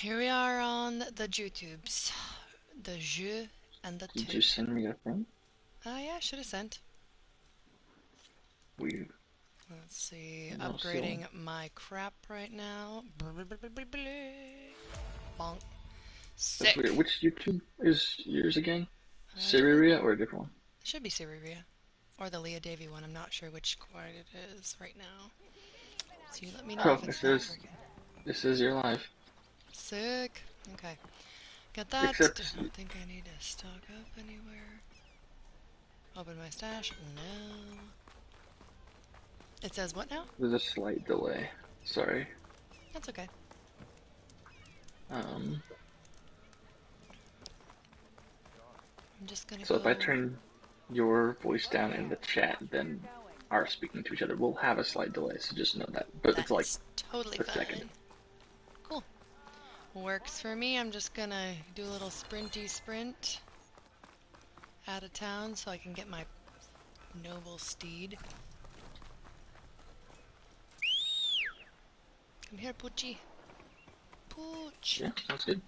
Here we are on the YouTubes. The jeu and the Did you tube. send me a thing? Yeah, I should have sent. Weird. Let's see. No, still. Upgrading my crap right now. Bonk. That's weird. Sick. Which YouTube is yours again? I don't know. SirryRia or a different one? It should be SirryRia. Or the Leah Davy one. I'm not sure which quite it is right now. So you let me know Oh, if it's this not is working. this is your life. Sick. Okay. Got that. Except Don't think I need to stock up anywhere. Open my stash. No. It says what now? there's a slight delay. Sorry. That's okay. Um. I'm just gonna So if I go. turn your voice down in the chat, then our speaking to each other will have a slight delay. So just know that. But it's like That's totally a second. fine. Cool. Works for me. I'm just gonna do a little sprinty sprint out of town so I can get my noble steed. Come here, Poochie. Pooch. Yeah, sounds good.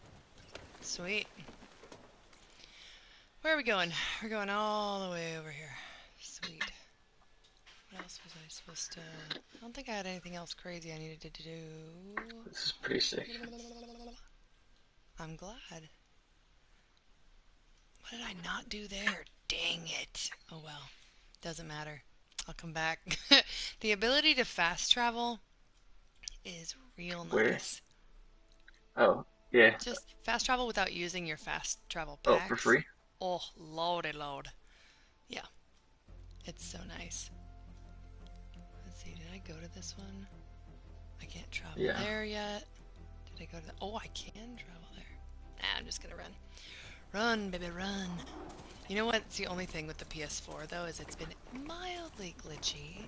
Sweet. Where are we going? We're going all the way over here. Sweet. What else was I supposed to... I don't think I had anything else crazy I needed to do. This is pretty sick. I'm glad. What did I not do there? Dang it. Oh well. Doesn't matter. I'll come back. The ability to fast travel is real Where? nice. Oh, yeah. Just fast travel without using your fast travel Oh, for packs. free? Oh, lordy load. Yeah, it's so nice. Let's see, did I go to this one? I can't travel Yeah. there yet. Did I go to the... Oh, I can travel there. Nah, I'm just gonna run. Run, baby, run. You know what's the only thing with the PS4, though, is it's been mildly glitchy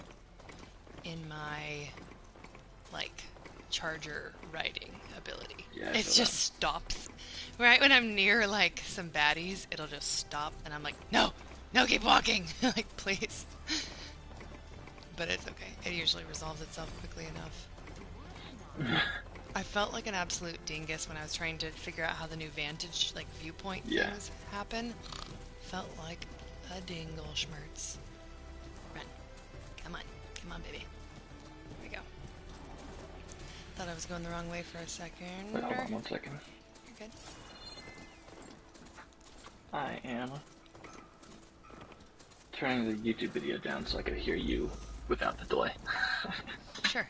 in my, like, charger riding ability. Yeah, I It saw just that. stops. Right when I'm near, like, some baddies, it'll just stop, and I'm like, no, no, keep walking. Like, please. But it's okay. It usually resolves itself quickly enough. I felt like an absolute dingus when I was trying to figure out how the new vantage, like, viewpoint Yeah. things happen. Felt like a dingle schmertz. Run. Come on. Come on, baby. Here we go. Thought I was going the wrong way for a second. Wait, hold on 1 second. You're good. I am turning the YouTube video down so I can hear you without the delay. Sure.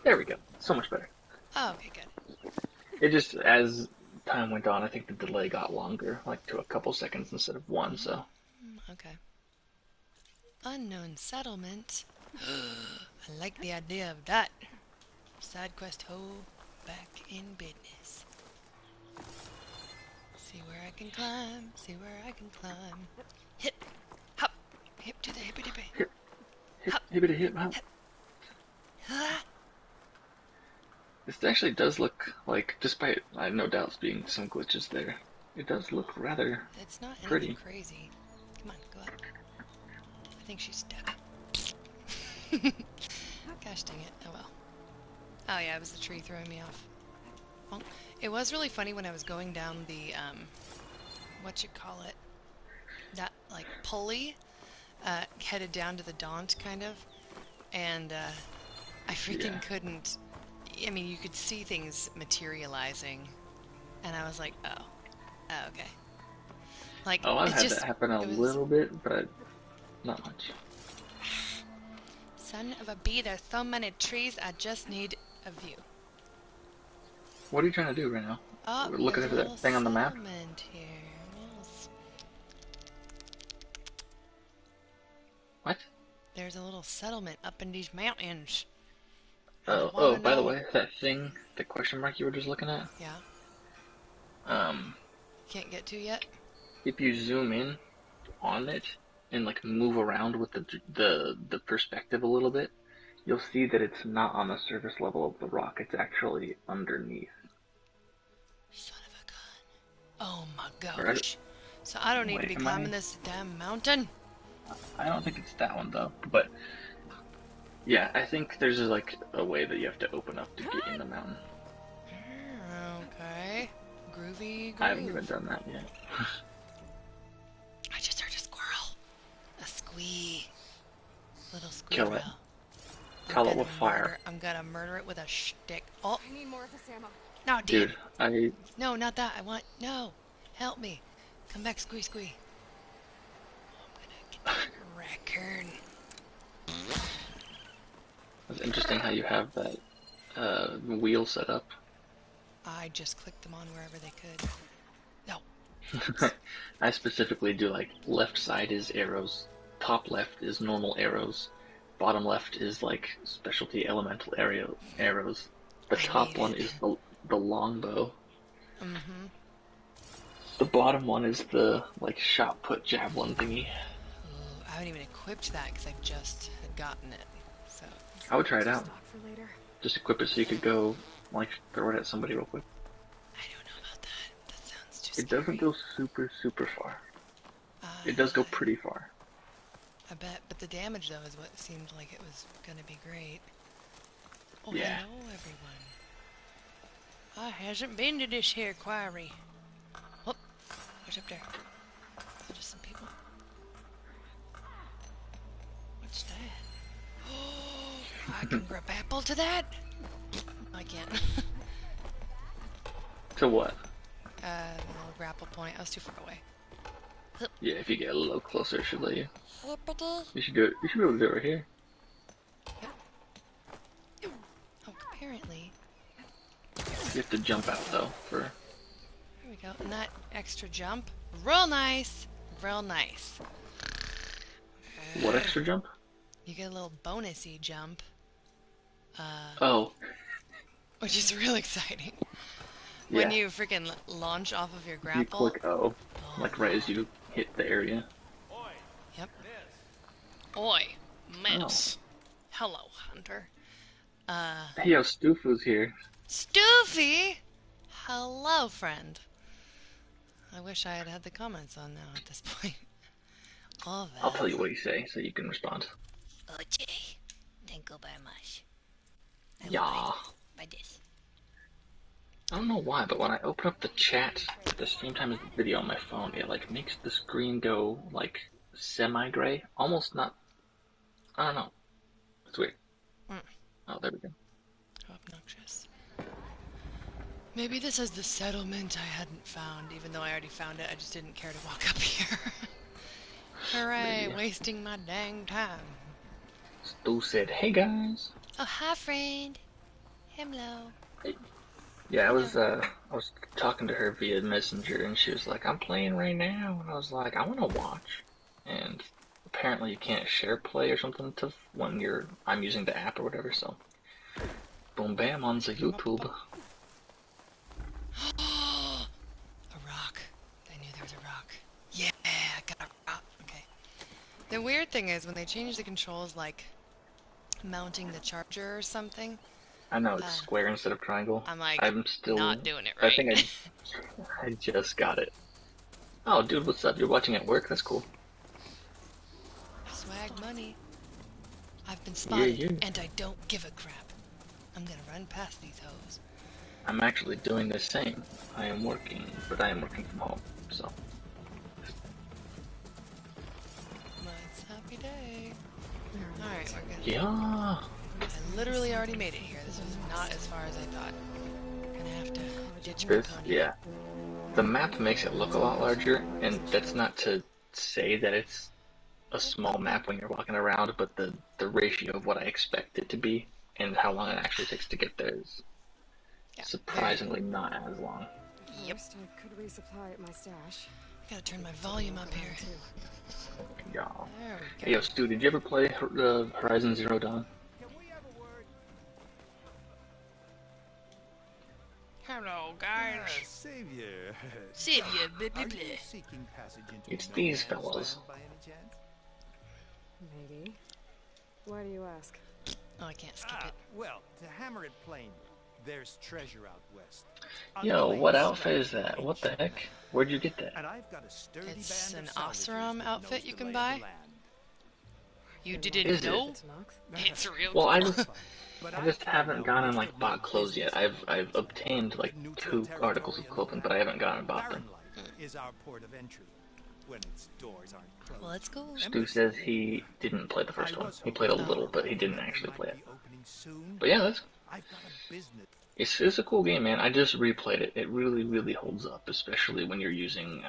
There we go. So much better. Oh, okay, good. It just, as time went on, I think the delay got longer, like to a couple seconds instead of one, so. Okay. Unknown settlement. I like the idea of that. Side quest ho, back in business. See where I can climb, see where I can climb. Hip, hop, hip to the hippity dippy. Hip, hip, Hop, hippity hip, hop. hip, ha. This actually does look like, despite I no doubts being some glitches there, it does look rather It's not anything pretty. crazy. Come on, go up. I think she's stuck. Gosh dang it. Oh well. Oh yeah, it was the tree throwing me off. Well, it was really funny when I was going down the, what you call it? That, like, pulley, headed down to the Daunt, kind of. And, I freaking Yeah. couldn't... I mean, you could see things materializing. And I was like, oh. Oh, okay. Like, Oh, I've it had that just... happen a It was... little bit, but not much. Son of a bee, there's so many trees, I just need a view. What are you trying to do right now? Oh, We're looking there's a for little that thing on the map? settlement here. Yes. What? There's a little settlement up in these mountains. And I Oh, want oh, to by the know... way, that thing, the question mark you were just looking at, Yeah? um, Can't get to yet? if you zoom in on it and like move around with the perspective a little bit, you'll see that it's not on the surface level of the rock. It's actually underneath. Son of a gun. Oh my Or, gosh. So I don't need to wait, be am climbing I? this damn mountain? I don't think it's that one though. But yeah, I think there's like a way that you have to open up to get in the mountain. I haven't even done that yet. I just heard a squirrel. A squee. Little Kill it. squirrel. Kill it with fire. I'm gonna murder it with a stick. Oh, I need more of this ammo. no, Dude, No, not that. No. Help me. Come back, squee, squee. Oh, I'm gonna get that raccoon. It's interesting how you have that wheel set up. I just clicked them on wherever they could. No. I specifically do like left side is arrows, top left is normal arrows, bottom left is like specialty elemental arrows. The top one is the longbow. Mm-hmm. The bottom one is the like shot put javelin thingy. Ooh, I haven't even equipped that because I just had gotten it. So I would try it out. Stock for later. Just equip it so you could go like throw it at somebody real quick. I don't know about that. That sounds too It doesn't go super far. It does go pretty far. I bet, but the damage though is what seemed like it was gonna be great. Oh, Yeah. hello everyone. I hasn't been to this here quarry. Oh, what's up there? Is it just some people? What's that? Oh, I can grab apple to that? I can't. To what? The little grapple point. I was too far away. Yeah, if you get a little closer, it should let you. Hippity. You should do it. You should be able to do it right here. Oh, apparently. You have to jump out though. For There we go. And that extra jump. Real nice. Real nice. what extra jump? You get a little bonusy jump. Oh, Which is real exciting. yeah. When you freaking launch off of your You grapple. click O, like right as you hit the area. Yep. Oi, miss. Hello, Hunter. Hey, yo, Stufu's here. Stoofy! Hello, friend. I wish I had had the comments on now at this point. All that. I'll tell you what you say so you can respond. Oye, thank you very much. I will Yeah. By this. I don't know why, but when I open up the chat at the same time as the video on my phone, it like makes the screen go like semi-gray, almost not. I don't know. It's weird. Mm. Oh, there we go. How obnoxious. Maybe this is the settlement I hadn't found, even though I already found it. I just didn't care to walk up here. Hooray, Maybe. wasting my dang time. Stu said, "Hey guys." Oh, hi, friend. Hello. Yeah, I was talking to her via Messenger, and she was like, "I'm playing right now," and I was like, "I want to watch," and apparently you can't share play or something to when I'm using the app or whatever. So, boom, bam, on the YouTube. A rock. I knew there was a rock. Yeah, I got a rock. Okay. The weird thing is when they change the controls, like mounting the charger or something, I know it's square instead of triangle. I'm like, I'm still not doing it right. I think I just got it. Oh, dude, what's up? You're watching at work? That's cool. Swag money. I've been spotted, yeah. and I don't give a crap. I'm gonna run past these hoes. I'm actually doing the same. I am working, but I am working from home, so. It's a happy day. Alright, we're good. Yeah. I literally already made it here. This was not as far as I thought. Gonna have to ditch my This, pony. yeah. The map makes it look a lot larger, and that's not to say that it's a small map when you're walking around, but the ratio of what I expect it to be and how long it actually takes to get there is surprisingly not as long. Yep. First, I could resupply at my stash. Gotta turn my volume up here. Yeah. There we Hey, go. yo, Stu, did you ever play Horizon Zero Dawn? Hello, guys. Savior. Savior, blah, blah, Are blah. you seeking passage into It's no these man's fellas. land by any chance? Maybe. Why do you ask? Oh, I can't skip it. Well, to hammer it plain, there's treasure out west. Yo, what Unclaimed outfit stuff is that? What the ancient. heck? Where'd you get that? And I've got a sturdy It's band an of salvagers Oseram that outfit knows you the can lay of buy? the land. You Is didn't it? know? It's Knox? It's real Well, I cool. just But I I just kinda haven't know gone and it's like the bought real clothes yet. business. I've obtained like Neutral 2 articles of territory clothing, and but I haven't gone and bought them. Barren Light is our port of entry when its doors aren't closed. Well, let's go. Stu says he didn't play the I first one. was He played a hoping Oh. little, but he didn't that they actually might play it. be opening soon. But yeah, that's I've got a business. it's a cool game, man. I just replayed it. It really, really holds up, especially when you're using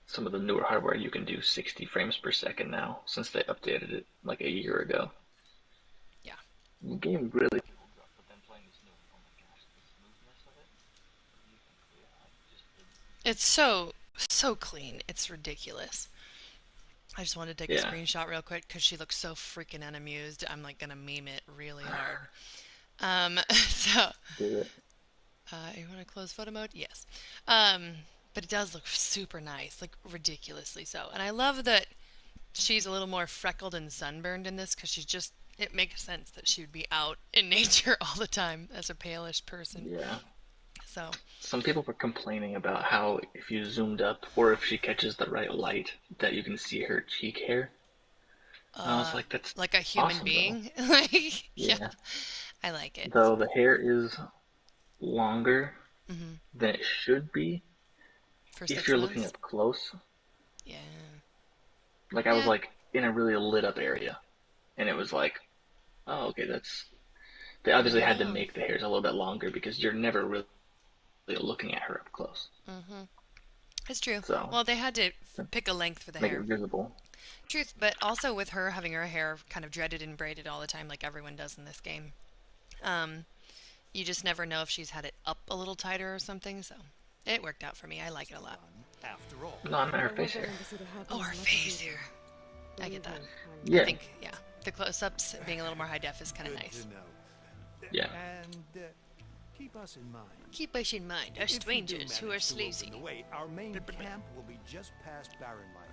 some of the newer hardware. You can do 60 frames per second now, since they updated it like a year ago. Yeah. The game really holds up, but then playing this new one, oh my gosh, the smoothness of it. It's so clean. It's ridiculous. I just wanted to take a Yeah. screenshot real quick because she looks so freaking unamused. I'm like gonna meme it really hard. So, Do it. you want to close photo mode? Yes. Um, but it does look super nice, like ridiculously so. And I love that she's a little more freckled and sunburned in this because she's just. It makes sense that she would be out in nature all the time as a palish person. Yeah. So, Some people were complaining about how if you zoomed up or if she catches the right light, that you can see her cheek hair. And I was like, that's like a human awesome, being. Like, yeah, Yeah. I like it. Though the hair is longer Mm-hmm. than it should be For if 6 you're looking months? up close. Yeah. Like I was Yeah. like in a really lit up area, and it was like, oh, okay, that's. They obviously had to Oh. make the hairs a little bit longer because you're never really looking at her up close. Mm-hmm. It's true. So Well, they had to pick a length for the make it hair. visible. Truth, but also with her having her hair kind of dreaded and braided all the time, like everyone does in this game. You just never know if she's had it up a little tighter or something. So it worked out for me. I like it a lot. After all, No, not her I face want that hair. embassy to happen Oh, as her much as face you hair. do. I get Believe that. me, Yeah. I think, yeah, the close-ups being a little more high def is kind of good nice. to know. Yeah. And keep us in mind. Keep us in mind, If as you do strangers who are manage to open sleazy. the way, our main camp will be just past Barren Light.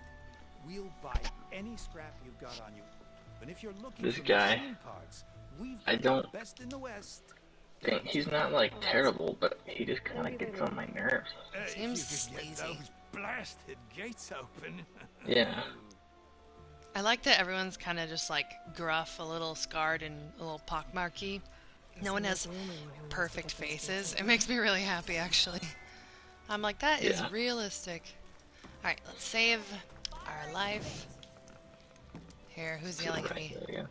We'll buy any scrap you've got on you. And if you're looking This for guy, machine parts, we've I got don't the best in the West. think he's not like terrible, but he just kind of gets on my nerves. Seems if you could get sleazy. those blasted gates open. Yeah. I like that everyone's kind of just like gruff, a little scarred, and a little pockmarky. No one has perfect faces. It makes me really happy, actually. I'm like, that is Yeah. realistic. Alright, let's save our life. Here, who's yelling at me? There you go.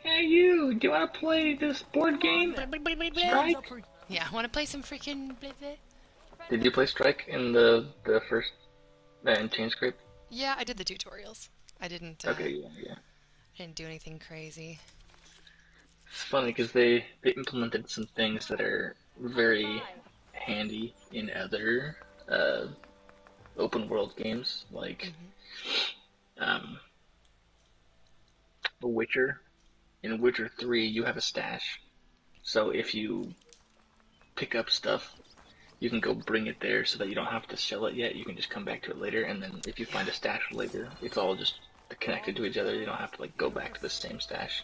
Hey you, do you want to play this board game? Strike? Yeah, want to play some freaking blah, blah? Did you play Strike in the first in Chain Scrape? Yeah, I did the tutorials. I didn't. Okay, yeah. Didn't do anything crazy. It's funny because they implemented some things that are very handy in other open world games, like The Witcher. In Witcher 3, you have a stash, so if you pick up stuff, you can go bring it there so that you don't have to sell it yet. You can just come back to it later, and then if you find a stash later, it's all just connected to each other. You don't have to like go back to the same stash.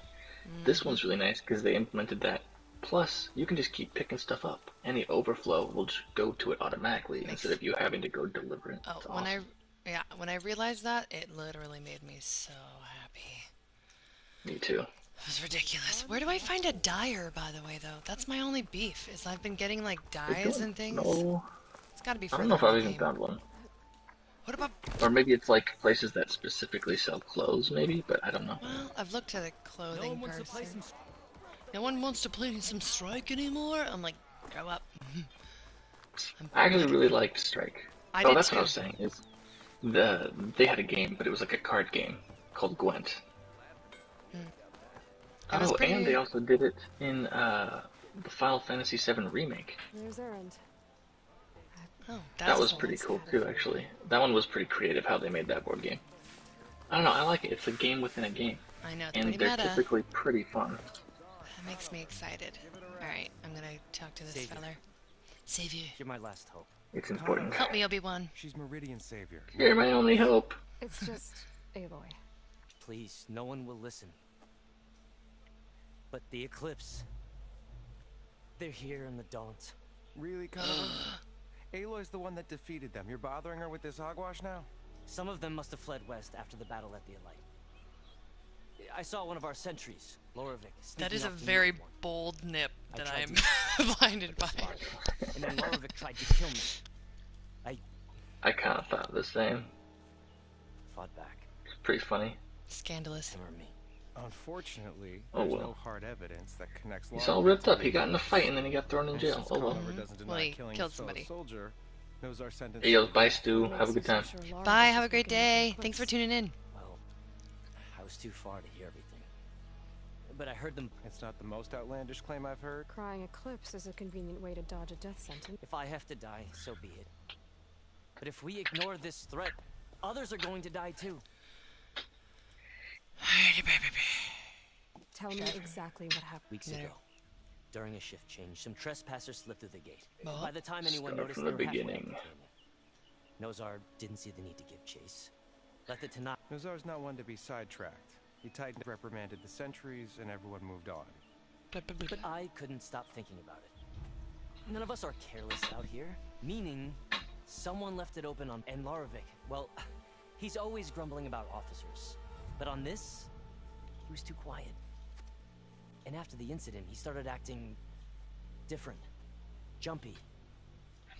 This one's really nice because they implemented that. Plus, you can just keep picking stuff up. Any overflow will just go to it automatically instead of you having to go deliver it. Oh, It's when awesome. when I realized that, it literally made me so happy. Me too. It was ridiculous. Where do I find a dyer, by the way, though? That's my only beef, is I've been getting, like, dyes and things. No, It's gotta be I further don't know if in I've the even game. found one. What about... Or maybe it's like places that specifically sell clothes, maybe, but I don't know. Well, I've looked at a clothing wants to play person. some- No one wants to play some Strike anymore? I'm like, grow up. I actually really liked Strike. I Oh, did that's too. what I was saying. Is they had a game, but it was like a card game called Gwent. It was Oh, pretty... and they also did it in the Final Fantasy VII Remake. There's Errand. Oh, That that's was cool. pretty cool too, actually. That one was pretty creative how they made that board game. I don't know, I like it. It's a game within a game. I know, it's And pretty they're meta. typically pretty fun. That makes me excited. Alright, I'm gonna talk to this Savior. feller. Savior. You're my last hope. It's important. Help me, Obi-Wan. She's Meridian Savior. You're my only hope. It's just Aloy. Please, no one will listen. But the Eclipse... They're here in the Daunt. Really, Conover? Aloy's the one that defeated them. You're bothering her with this hogwash now? Some of them must have fled west after the battle at the Elite. I saw one of our sentries, Lorovic. That is a sneaking off the very near one. bold nip I that tried I'm to- blinded by. And then Lorovic tried to kill me. I kind of thought the same. Fought back. It's pretty funny. Scandalous. Hammer me. Unfortunately, Oh, there's well. no hard evidence that connects. He's all ripped up. He got in a fight and then he got thrown in jail. Oh well. Doesn't deny Well, he killing killed his fellow somebody. soldier, knows our sentence. Hey, yo, bye, Stu. Have a good time. Bye, have a great day. Thanks for tuning in. Well, I was too far to hear everything. But I heard them. It's not the most outlandish claim I've heard. Crying eclipse is a convenient way to dodge a death sentence. If I have to die, so be it. But if we ignore this threat, others are going to die too. Tell me exactly what happened. Weeks Yeah. ago, during a shift change, some trespassers slipped through the gate. Well, By the time anyone start noticed, from they the were halfway up beginning. the canyon. Nozar didn't see the need to give chase. Let the Tanakh. Nozar's not one to be sidetracked. He tightened, reprimanded the sentries, and everyone moved on. But I couldn't stop thinking about it. None of us are careless out here. Meaning, someone left it open on... And Lorovic, well, he's always grumbling about officers. But on this, he was too quiet. And after the incident, he started acting... different. Jumpy.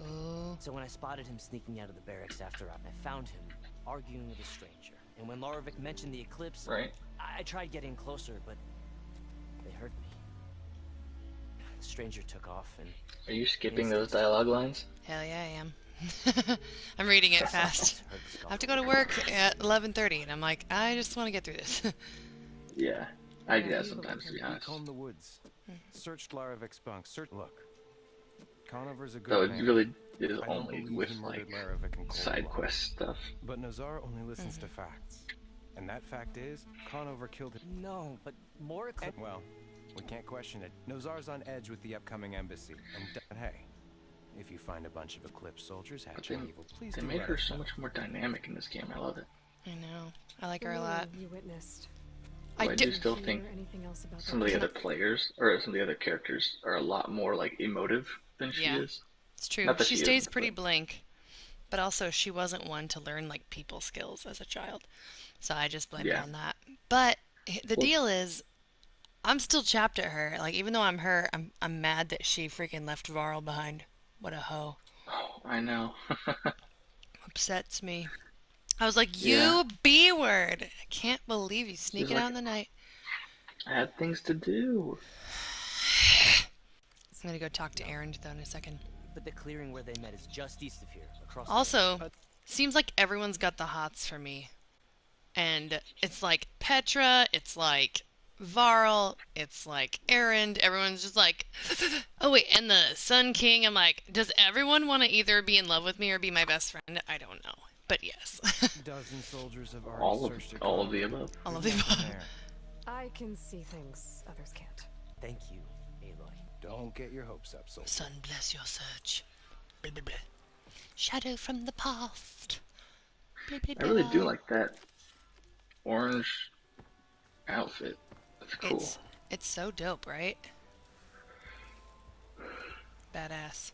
Oh. So when I spotted him sneaking out of the barracks after I found him arguing with a stranger. And when Lorovic mentioned the eclipse, Right. I tried getting closer, but they heard me. The stranger took off and... Are you skipping those dialogue lines? Hell yeah, I am. I'm reading it fast. I have to go to work at 11:30, and I'm like, I just want to get through this. Yeah. I do that sometimes, to be We honest. combed the woods, searched Larovic's bunk. Look, Conover's a good Though it man. really is I don't only believe with, he like, murdered Larovic in cold side blood. quest stuff. But Nozar only listens to facts. And that fact is, Conover killed him. No, but more eclipse... Well, we can't question it. Nozar's on edge with the upcoming embassy. And hey, if you find a bunch of Eclipse soldiers hatching evil, please They do made let her us so know. much more dynamic in this game. I love it. I know. I like her a lot. You witnessed. Though I do did- still Hear think anything else about some of the other players, or some of the other characters, are a lot more, like, emotive than she Yeah. is. It's true. Not that She she stays isn't, pretty but- blank, but also she wasn't one to learn like people skills as a child, so I just blame it Yeah. on that. But the Well- deal is, I'm still chapped at her. Like even though I'm her, I'm mad that she freaking left Varl behind. What a hoe. Oh, I know. Upsets me. I was like, you Yeah. B-word! I can't believe you sneaking like- out in the night. I had things to do. I'm gonna go talk to Aaron though in a second. But the clearing where they met is just east of here, across Also, seems like everyone's got the hots for me. And it's like Petra, it's like Varl, it's like Aaron. Everyone's just like, oh wait, and the Sun King. I'm like, does everyone want to either be in love with me or be my best friend? I don't know. But yes. Dozen soldiers have already All searched of the above. All of the There's above. nothing there. I can see things others can't. Thank you, Aloy. Don't get your hopes up, soldier. Sun bless your search. Blah, blah, blah. Shadow from the past. Blah, blah, I really do blah. like that orange outfit. That's cool. It's so dope, right? Badass.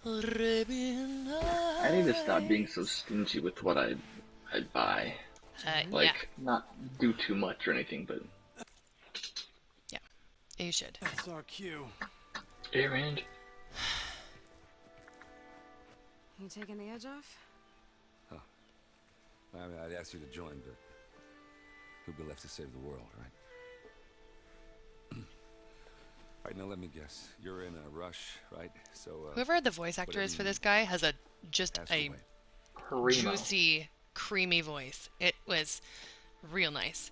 I need to stop being so stingy with what I buy. Like, not do too much or anything, but... Yeah, you should. That's our cue. Errand. You taking the edge off? I mean, I'd ask you to join, but who'll be left to save the world, right? All right, now let me guess. You're in a rush, right? So, Whoever the voice actor is for this guy has just pass a away. Primo. juicy, creamy voice. It was real nice.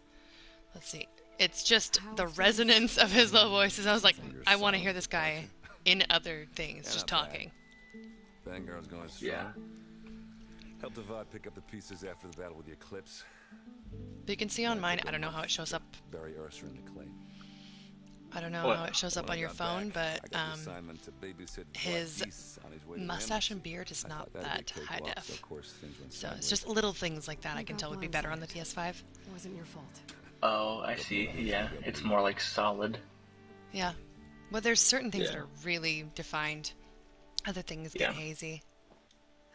Let's see. It's just the resonance of his low voices. I was like, I want to hear this guy in other things, Yeah, just not bad. talking. Vanguard's going strong. Yeah. Helped Avad pick up the pieces after the battle with the Eclipse. But you can see on mine, I don't know how it shows up. Bury Ursa in the clay. I don't know What? how it shows up When on I your got phone, back, I but got the assignment to babysit his Vlad on his way to the mustache and embassy. beard is I not thought that'd that be a high cakewalk, def. so of course things went So sideways. it's just little things like that I You can got tell would be better on the blindsided. PS5. It wasn't your fault. Oh, I see. Yeah, it's more like solid. Yeah. But there's certain things that Yeah. are really defined. Other things Yeah. get hazy.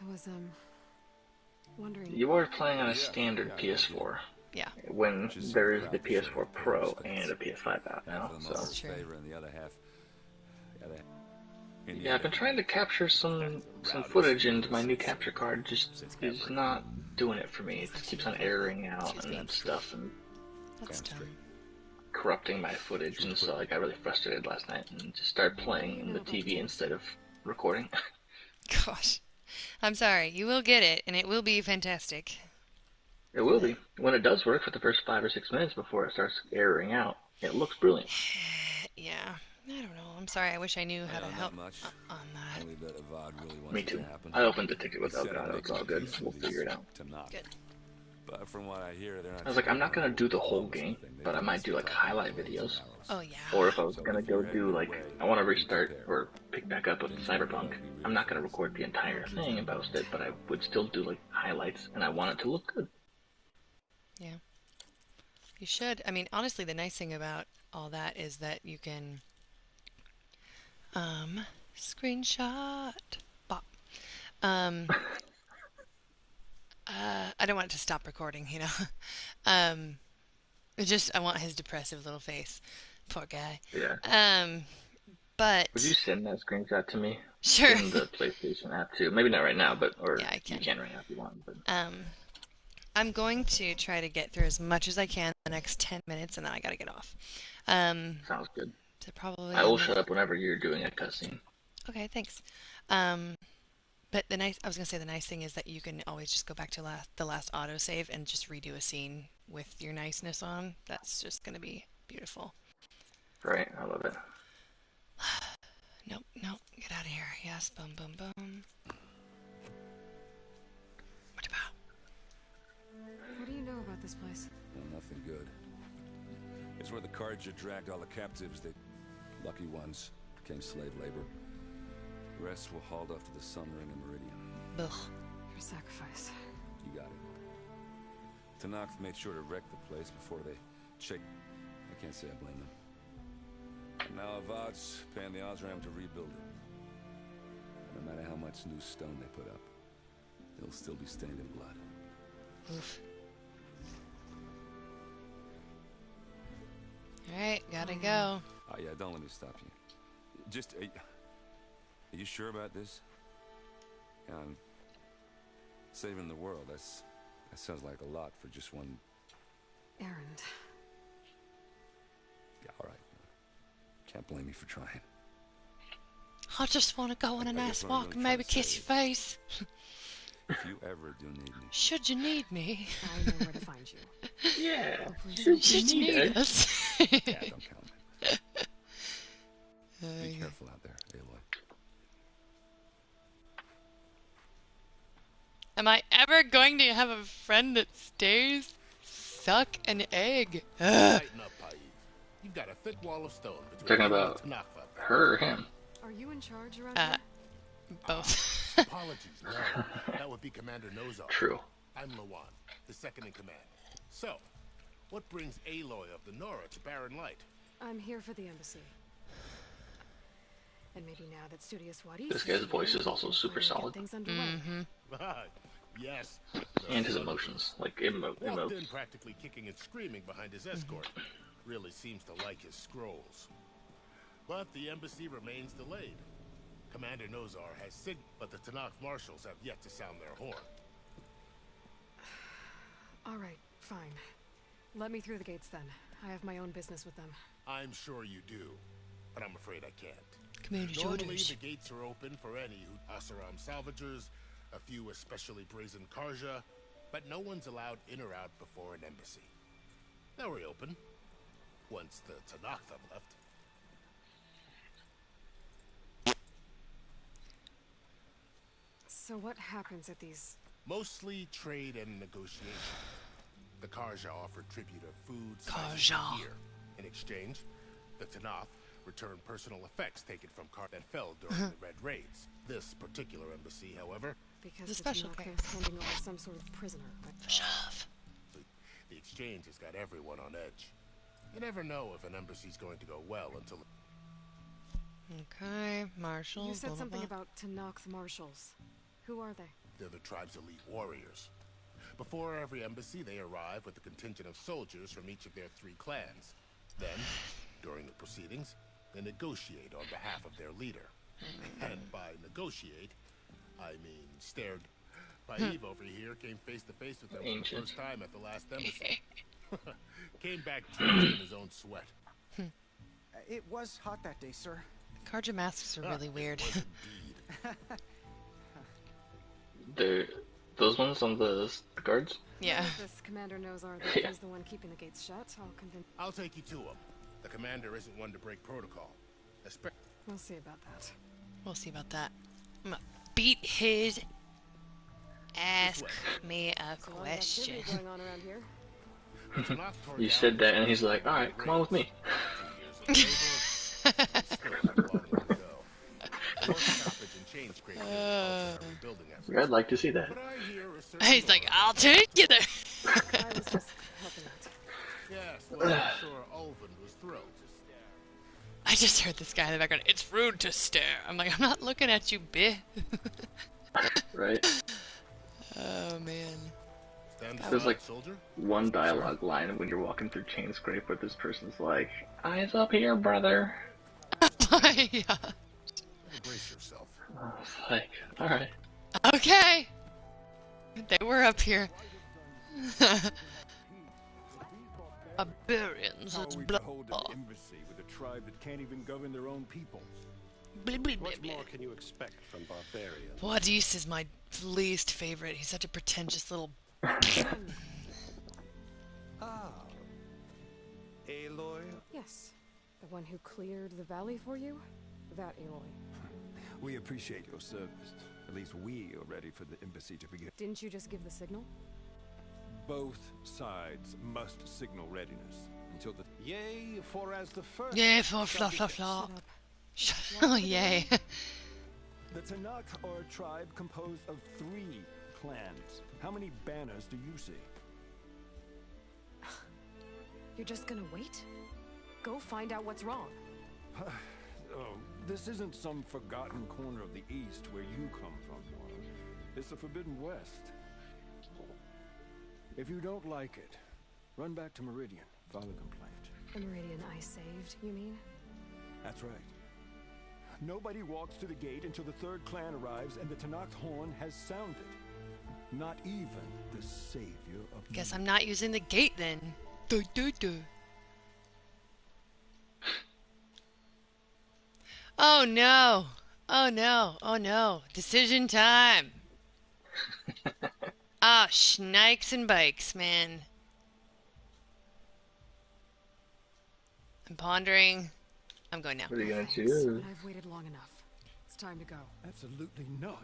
I was wondering. You are playing on a Yeah, standard yeah, PS4. Yeah. when Which is there is the crap for PS4 the Pro players, and a PS5 out half now. of them So are That's true. favor and the other half. In the yeah, I've been end, trying to capture some footage, and my new capture card just is not doing it for me. It just keeps on erroring out Excuse and me. then stuff and That's Damn dumb. straight. corrupting my footage, and so I got really frustrated last night and just started playing in the TV instead of recording. Gosh. I'm sorry. You will get it, and it will be fantastic. It will be. When it does work for the first 5 or 6 minutes before it starts erroring out, it looks brilliant. Yeah. I don't know. I'm sorry. I wish I knew how to Not help much. on that. Only that Avad really wants Me it too. to happen. I opened the ticket He with said I'd Elgato. make It's all my good. case We'll for figure it these out. to knock. Good. But from what I hear, they're not. I was like, I'm not too gonna do the whole almost game, nothing. They but I might do like talk about highlight bows and videos. arrows. Oh, yeah. Or if I was So gonna if go you're heading do your like, way, I want to be restart prepared. or pick back up with Things Cyberpunk. might be real I'm not gonna fast. record the entire thing and post it, but I would still do like highlights, and I want it to look good. Yeah. You should. I mean, honestly, the nice thing about all that is that you can screenshot bop. I don't want it to stop recording, you know. It just I want his depressive little face. Poor guy. Yeah. But Would you send that screenshot to me sure. in the PlayStation app too? Maybe not right now, but or Yeah, I you can. can right now if you want. But I'm going to try to get through as much as I can in the next 10 minutes, and then I gotta get off. sounds good. So probably I will shut up whenever you're doing a cutscene. Okay, thanks. But I was gonna say the nice thing is that you can always just go back to the last autosave and just redo a scene with your niceness on. That's just gonna be beautiful. Right, I love it. Nope, nope, get out of here. Yes, boom, boom, boom. What about? What do you know about this place? Well, nothing good. It's where the Carja dragged all the captives. The lucky ones became slave labor. The rest were hauled off to the Sun Ring and Meridian. Ugh. Your sacrifice. You got it. Tanakh made sure to wreck the place before they check. I can't say I blame them. And now Avad's paying the Osram to rebuild it. And no matter how much new stone they put up, it'll still be stained in blood. Oof. Alright, gotta go. Oh yeah, don't let me stop you. Just, are you sure about this? Saving the world, that sounds like a lot for just one... Errand. Yeah, alright. Can't blame me for trying. I just want to go on a I nice guess what I'm walk really and trying maybe to kiss say your face. If you ever do need me... Should you need me? I know where to find you. Yeah. Oh, please Should you need us? Yeah, don't count me. Be careful out there, Aloy. Am I ever going to have a friend that stays? Suck an egg. Ugh. Tighten up, Paiv. You've got a thick wall of stone between Talking you and about Tanakh. her or him? Are you in charge around here? Both. Apologies, no. That would be Commander Nozar. True. I'm Lawan, the second in command. So, what brings Aloy of the Nora to Barren Light? I'm here for the embassy. And maybe now that Studious Wadis... This guy's voice is also super solid. Things underway. Yes. And his emotions, like Walked in emotes. practically kicking and screaming behind his escort. Really seems to like his scrolls. But the embassy remains delayed. Commander Nozar has signaled, but the Tanakh marshals have yet to sound their horn. All right, fine. Let me through the gates then. I have my own business with them. I'm sure you do, but I'm afraid I can't. Community Normally, orders. the gates are open for any Asaram salvagers, a few especially brazen Karja, but no one's allowed in or out before an embassy. They'll reopen once the Tanakh have left. So what happens at these... Mostly trade and negotiation. The Karja offered tribute of food, spices, Karja. and gear. In exchange, the Tanakh returned personal effects taken from Kar that fell during the Red Raids. This particular embassy, however, Because The the special Tanakh case. is handing over some sort of prisoner. Shove. the exchange has got everyone on edge. You never know if an embassy's going to go well until... Okay, Marshall. You said blah, blah, something blah. about Tanakh's marshals. Who are they? They're the tribe's elite warriors. Before every embassy, they arrive with a contingent of soldiers from each of their 3 clans. Then, during the proceedings, they negotiate on behalf of their leader. And by negotiate, I mean stared. Paeve over here came face to face with them for the first time at the last embassy. Came back drenched in his own sweat. It was hot that day, sir. Karja masks are really weird. It was They're those ones on the guards? Yeah. If this commander knows Arthur Yeah. is the one keeping the gates shut, I'll convince. I'll take you to him. The commander isn't one to break protocol. We'll see about that. We'll see about that. I'm gonna beat his ask me a A lot of question. activity going on around here. You said that, and he's like, "All right, come on with me." Yeah, I'd like to see that. He's like, I'll take you there. I was just helping out. Yes, well, I'm sure Ulvin was thrilled. I just heard this guy in the background. It's rude to stare. I'm like, I'm not looking at you, bitch. Right? Oh man. There's like one dialogue line when you're walking through Chain Scrape where this person's like, "Eyes up here, brother." Yeah. Brace yourself. I was like, all right. Okay. They were up here. Barbarians. How are It's we blah, to hold blah. an embassy with a tribe that can't even govern their own people? Blah, blah, blah, What blah. more can you expect from barbarians? Wadis is my least favorite. He's such a pretentious little. Ah. Aloy? Yes. The one who cleared the valley for you? That Aloy. We appreciate your service. At least we are ready for the embassy to begin. Didn't you just give the signal? Both sides must signal readiness until the... Yea, for as the first... Yay for fla fla fla. Shut up. Oh yay. The Tanakh are a tribe composed of 3 clans. How many banners do you see? You're just gonna wait? Go find out what's wrong. Oh, this isn't some forgotten corner of the East where you come from, Nora. It's the Forbidden West. If you don't like it, run back to Meridian, file a complaint. The Meridian I saved, you mean? That's right. Nobody walks to the gate until the 3rd clan arrives and the Tanakh horn has sounded. Not even the savior of... Guess I'm not using the gate then. Duh, duh, duh. Oh no. Oh no. Oh no. Decision time. Ah, schnikes and bikes, man. I'm pondering. I'm going now. What are you gonna Thanks, choose? but I've waited long enough. It's time to go. Absolutely not.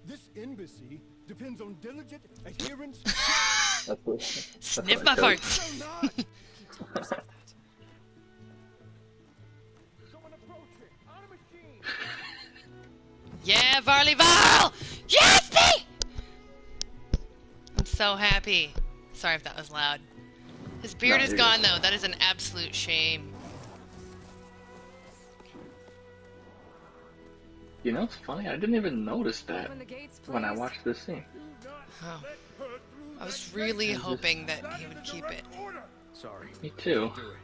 This embassy depends on diligent adherence. Sniff my farts. Keep telling yourself that. Someone approaching on a machine. Yeah, Varley Varl! Yes, me! I'm so happy. Sorry if that was loud. His beard No, is you're gone, good. though. That is an absolute shame. You know, it's funny. I didn't even notice that Open the gates, when I please. watched this scene. Oh. I was really hoping that he would keep it. Sorry. Me too. Do it.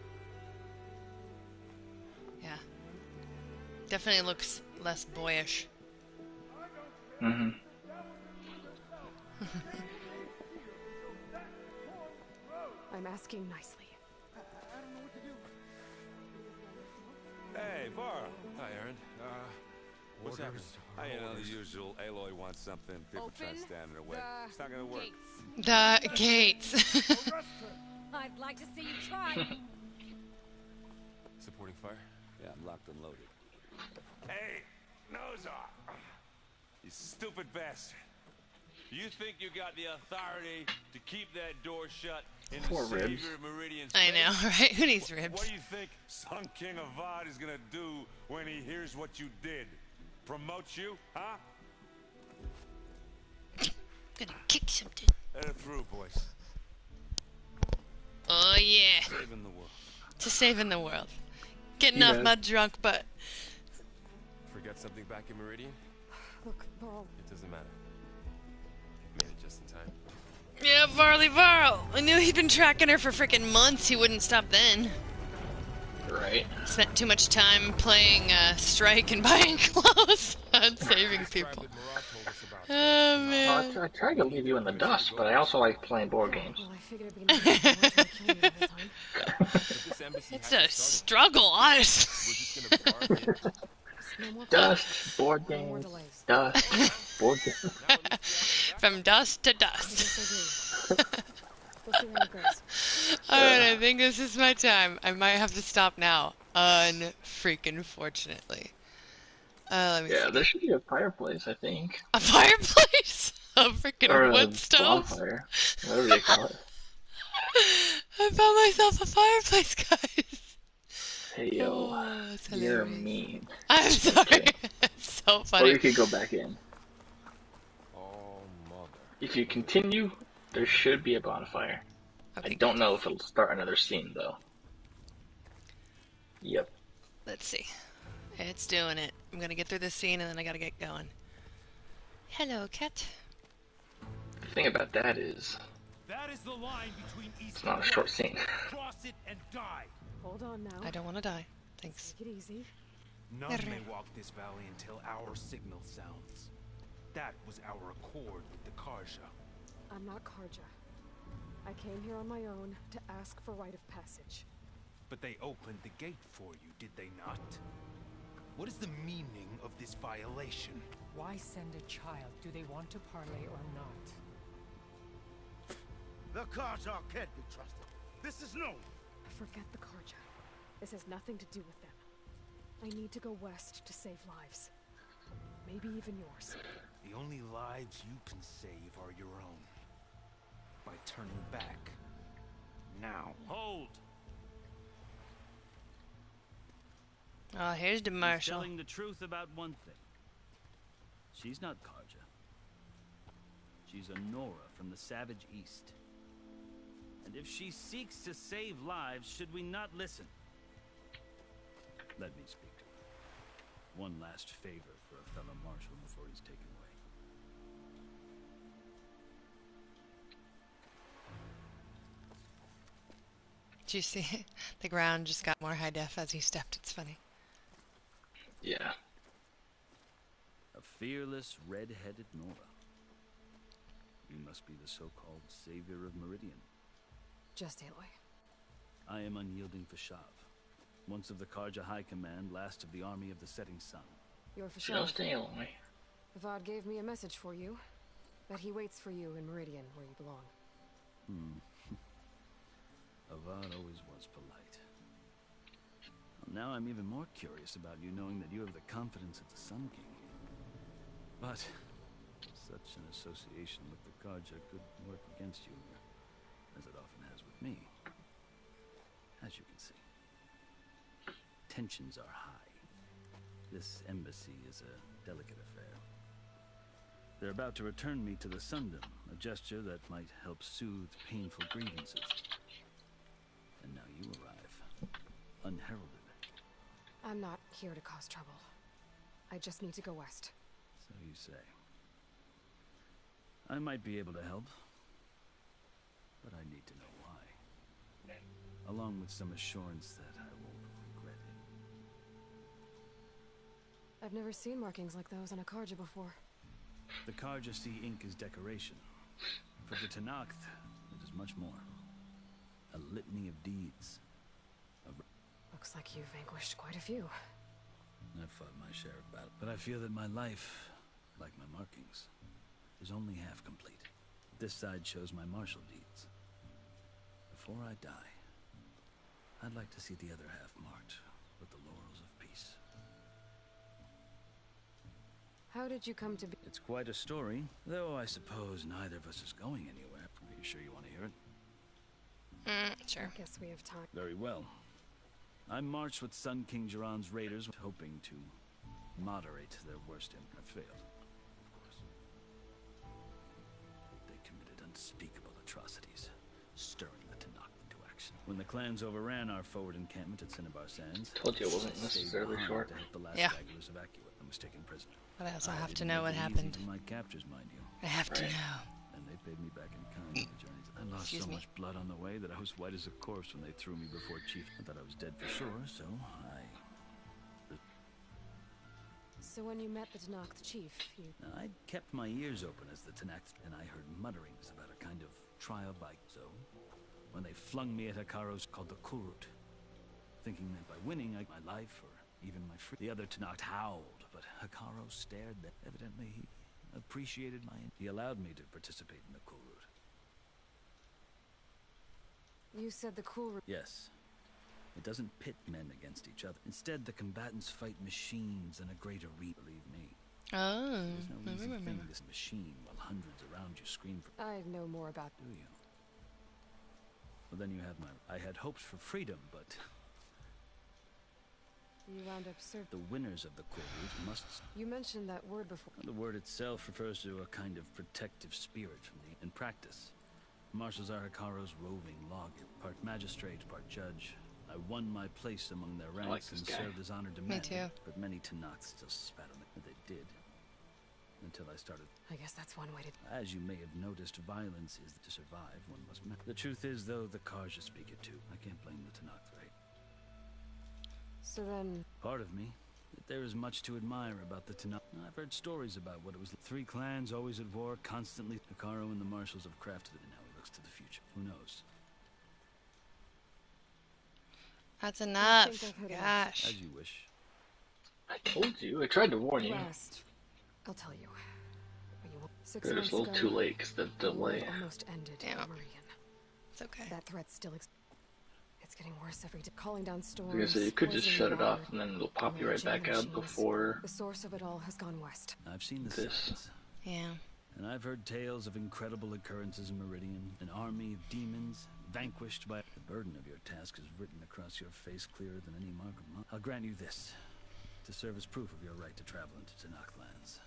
Yeah. Definitely looks less boyish. Mm-hmm. I'm asking nicely. Hey, Varl. Hi, Aaron. What's happening? You know, the usual. Aloy wants something. People try to stand in her way. It's not gonna work. The gates. I'd like to see you try. Supporting fire? Yeah, I'm locked and loaded. Hey, Nozar! You stupid bastard. You think you got the authority to keep that door shut in the Poor savior ribs. of Meridian's I face? know, right? Who needs ribs? What do you think Sun King Avad is gonna do when he hears what you did? Promote you, huh? Gonna kick something. Let it through, boys. Oh yeah. Saving the world. To saving the world. Getting You off bet. my drunk butt. Forget something back in Meridian? Look, Varl, It doesn't matter. Made it just in time. Yeah, Varley Varl. I knew he'd been tracking her for freaking months. He wouldn't stop then. Right. Spent too much time playing Strike and buying clothes and saving people. Oh, Well, man. I tried to leave you in the dust, but I also like playing board games. Well, I figured it'd be nice to know to kill you the whole time. It's a struggle, honestly. No more Dust, board no more games, delays. dust, board games. From dust to dust. Yes, I do. We'll see how it goes. Alright, I think this is my time. I might have to stop now. Unfreaking-fortunately. Let me Yeah, see. there should be a fireplace, I think. A fireplace? A freaking Or a wood stove? bonfire, whatever you call it. I found myself a fireplace, guys. Hey, yo, Oh, it's you're hilarious. mean. I'm sorry. Okay. It's so Or funny. you could go back in. Oh, mother. If you continue, there should be a bonfire. Okay, I don't know if it'll start another scene, though. Yep. let's see. It's doing it. I'm gonna get through this scene and then I gotta get going. Hello, cat. The thing about that is, That is the line between east it's not a and short west. scene. Cross it and die. Hold on now. I don't want to die. Thanks. Take it easy. None may walk this valley until our signal sounds. That was our accord with the Karja. I'm not Karja. I came here on my own to ask for rite of passage. But they opened the gate for you, did they not? What is the meaning of this violation? Why send a child? Do they want to parley or not? The Karja can't be trusted. This is known. Forget the Karja. This has nothing to do with them. I need to go west to save lives. Maybe even yours. The only lives you can save are your own. By turning back. Now. Hold! Oh, here's the She's marshal. telling the truth about one thing. She's not Karja. She's a Nora from the Savage East. And if she seeks to save lives, should we not listen? Let me speak to her. One last favor for a fellow marshal before he's taken away. Did you see? The ground just got more high def as he stepped. It's funny. Yeah. A fearless, red-headed Nora. You must be the so-called savior of Meridian. Just Aloy. I am unyielding Fashav, once of the Karja High Command, last of the army of the setting sun. You're for sure. Just Aloy. Avad gave me a message for you. That he waits for you in Meridian, where you belong. Avad always was polite. Well, now I'm even more curious about you, knowing that you have the confidence of the Sun King. But such an association with the Karja could work against you, as it often has with me. As you can see, tensions are high. This embassy is a delicate affair. They're about to return me to the Sundom, a gesture that might help soothe painful grievances. And now you arrive, unheralded. I'm not here to cause trouble. I just need to go west. So you say. I might be able to help, but I need to know why. Along with some assurance that I won't regret it. I've never seen markings like those on a Karja before. The Karja see ink as decoration. For the Tanakh, it is much more. A litany of deeds. Looks like you've vanquished quite a few. I've fought my share of battle, but I feel that my life, like my markings, is only half complete. This side shows my martial deeds. Before I die, I'd like to see the other half marked with the laurels of peace. How did you come to be? It's quite a story, though I suppose neither of us is going anywhere. Are you sure you want to hear it? Sure. I guess we have time. Very well. I marched with Sun King Jiran's raiders, hoping to moderate their worst impact. I failed, of course. They committed unspeakable atrocities, stirring the Tanakh into action. When the clans overran our forward encampment at Cinnabar Sands, Told you it wasn't I stayed necessarily behind short. to help the last Yeah. stragglers evacuate and was taken prisoner. But I also I have to didn't know make what it easy happened. for my captors, mind you. I have to Right. know. and they paid me back in kind for the journeys. I lost so much blood on the way that I was white as a corpse when they threw me before Chief. I thought I was dead for sure, so So when you met the Tanakh chief, you... I kept my ears open as the Tanakh, and I heard mutterings about a kind of trial by... So, when they flung me at Hikaro's called the Kurut, thinking that by winning my life or even my free... The other Tanakh howled, but Hikaru stared there. Evidently, he appreciated my... He allowed me to participate in the Kurut. You said the Kurut... Yes. It doesn't pit men against each other. Instead, the combatants fight machines in a greater believe me. Oh, there's no easy thing, this machine, while hundreds around you scream for... I know more about... Do you? Well, then you have my... I had hopes for freedom, but... You wound up the winners of the Kurut must... You mentioned that word before. The word itself refers to a kind of protective spirit from the... In practice, marshals are Hikaru's roving lawgiver, part magistrate, part judge. I won my place among their ranks and served as honored to me too. But many Tanakhs still spat on it. They did. Until I started. I guess that's one way to... As you may have noticed, violence is to survive. One must... The truth is, though, the Karja speak it too. I can't blame the Tanakh, right? So then... Part of me, that there is much to admire about the Tanakh. I've heard stories about what it was like. 3 clans always at war, constantly. Hikaru and the marshals have crafted it, and now he looks to the future. Who knows? That's enough. Gosh. As you wish. I told you. I tried to warn you. I'll tell you. They're just a little too late because the delay. Almost ended. Damn. It's okay. That threat still exists. It's getting worse every day. Calling down storms. I guess you could just shut it off and then it'll pop you right back out before. The source of it all has gone west. I've seen this. Yeah. And I've heard tales of incredible occurrences in Meridian. An army of demons vanquished by... The burden of your task is written across your face clearer than any mark of mine. I'll grant you this, to serve as proof of your right to travel into Tanakh lands.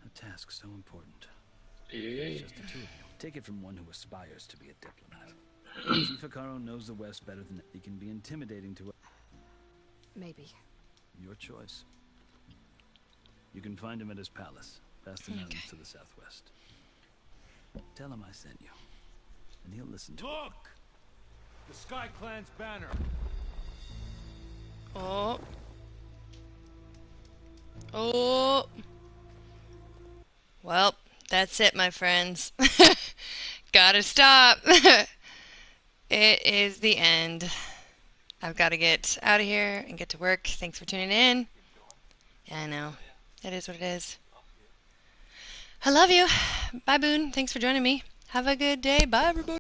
A task so important. It's just the 2 of you. Take it from one who aspires to be a diplomat. Chief Hikaru knows the West better than... He can be intimidating to... Maybe. Your choice. You can find him at his palace, past the mountains to the southwest. Tell him I sent you, and he'll listen to Look! The Sky Clan's banner. Oh. Oh. Well, that's it, my friends. Gotta stop. It is the end. I've got to get out of here and get to work. Thanks for tuning in. Yeah, I know. It is what it is. I love you. Bye, Boone. Thanks for joining me. Have a good day. Bye, everybody.